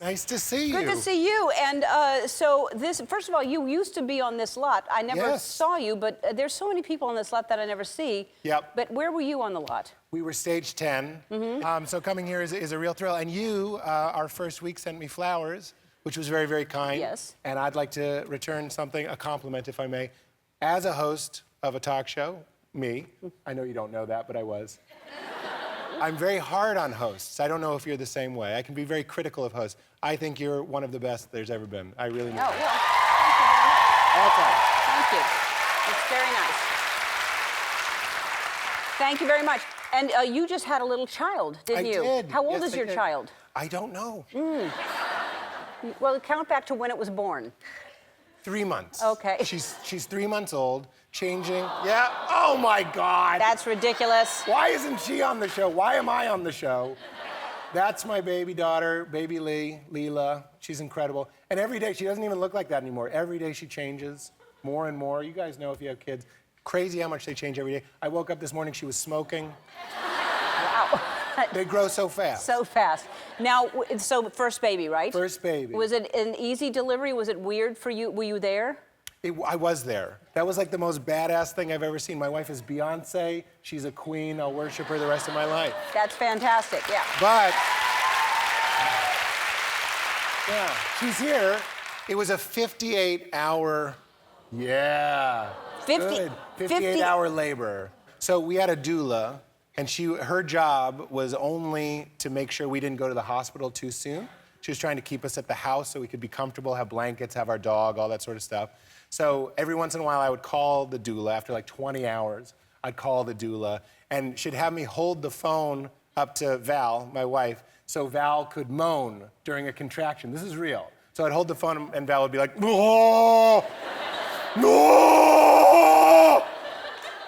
Nice to see you. Good to see you. And so this, first of all, you used to be on this lot. I never saw you, but there's so many people on this lot that I never see. Yep. But where were you on the lot? We were stage 10. So coming here is a real thrill. And you, our first week, sent me flowers, which was very, very kind. Yes. And I'd like to return something, a compliment, if I may. As a host of a talk show, me, I know you don't know that, but I was. I'm very hard on hosts. I don't know if you're the same way. I can be very critical of hosts. I think you're one of the best there's ever been. I really mean Oh, that. well, All thank you. It's very nice. Thank you very much. And you just had a little child, didn't you? I did. How old Yes, is I your did. child? I don't know. Well, count back to when it was born. 3 months. Okay. She's 3 months old, changing. Yeah. Oh my God. That's ridiculous. Why isn't she on the show? Why am I on the show? That's my baby daughter, baby Leela. She's incredible. And every day, she doesn't even look like that anymore. Every day she changes more and more. You guys know if you have kids, crazy how much they change every day. I woke up this morning, she was smoking. Wow. They grow so fast. So fast. Now, so first baby, right? First baby. Was it an easy delivery? Was it weird for you? Were you there? I was there. That was like the most badass thing I've ever seen. My wife is Beyoncé. She's a queen. I'll worship her the rest of my life. That's fantastic, yeah. But, yeah, she's here. It was a 58-hour, yeah. 58-hour labor. So we had a doula, and her job was only to make sure we didn't go to the hospital too soon. She was trying to keep us at the house so we could be comfortable, have blankets, have our dog, all that sort of stuff. So every once in a while, I would call the doula. After like 20 hours, I'd call the doula, and she'd have me hold the phone up to Val, my wife, so Val could moan during a contraction. This is real. So I'd hold the phone, and Val would be like, no, no!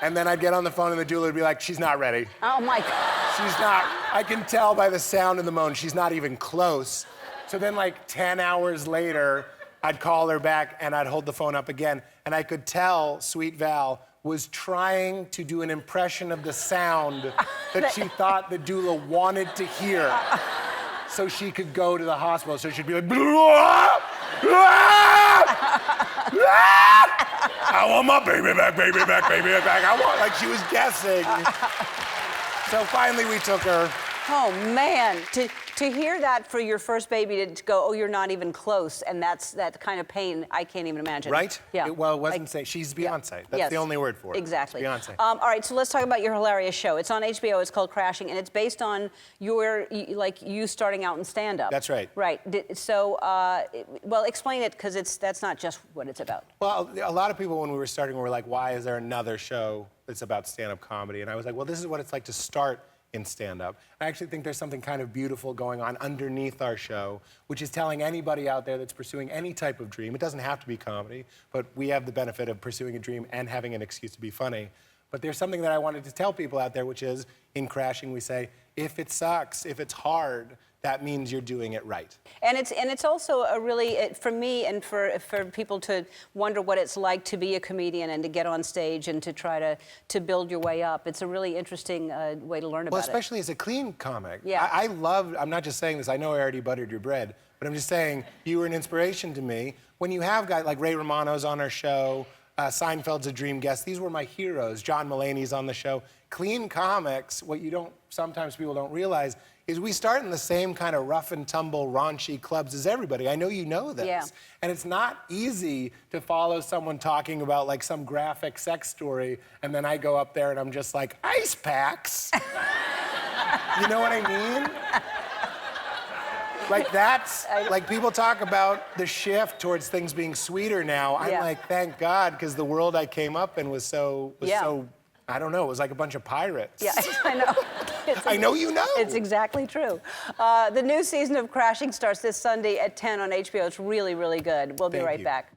And then I'd get on the phone, and the doula would be like, she's not ready. Oh, my God. She's not. I can tell by the sound of the moan, she's not even close. So then, like 10 hours later, I'd call her back, and I'd hold the phone up again, and I could tell sweet Val was trying to do an impression of the sound that she thought the doula wanted to hear so she could go to the hospital. So she'd be like, "Blah, blah, blah. I want my baby back, baby back, baby back. I want," like she was guessing. So finally we took her. Oh, man. To hear that for your first baby to go, oh, you're not even close, and that kind of pain, I can't even imagine. Right? Yeah. It wasn't saying, she's Beyoncé. Yeah. That's Yes. the only word for it. Exactly. It's Beyoncé. All right, so let's talk about your hilarious show. It's on HBO, it's called Crashing, and it's based on you starting out in stand-up. That's right. Right. So, well, explain it, because that's not just what it's about. Well, a lot of people when we were starting were like, why is there another show that's about stand-up comedy? And I was like, well, this is what it's like to start in stand-up. I actually think there's something kind of beautiful going on underneath our show, which is telling anybody out there that's pursuing any type of dream, it doesn't have to be comedy, but we have the benefit of pursuing a dream and having an excuse to be funny. But there's something that I wanted to tell people out there, which is, in Crashing, we say, if it sucks, if it's hard, that means you're doing it right. And it's also a really, for me and for people to wonder what it's like to be a comedian and to get on stage and to try to build your way up. It's a really interesting way to learn about it. Well, especially as a clean comic. Yeah. I love, I'm not just saying this, I know I already buttered your bread, but I'm just saying you were an inspiration to me. When you have guys like Ray Romano's on our show, Seinfeld's a dream guest, these were my heroes. John Mulaney's on the show. Clean comics, what sometimes people don't realize, is we start in the same kind of rough and tumble, raunchy clubs as everybody. I know you know this. Yeah. And it's not easy to follow someone talking about like some graphic sex story, and then I go up there and I'm just like, ice packs. You know what I mean? Like that's, like people talk about the shift towards things being sweeter now. I'm like, thank God, because the world I came up in was so, I don't know, it was like a bunch of pirates. Yeah, I know. I know you know. It's exactly true. The new season of Crashing starts this Sunday at 10 on HBO. It's really, really good. We'll be right back.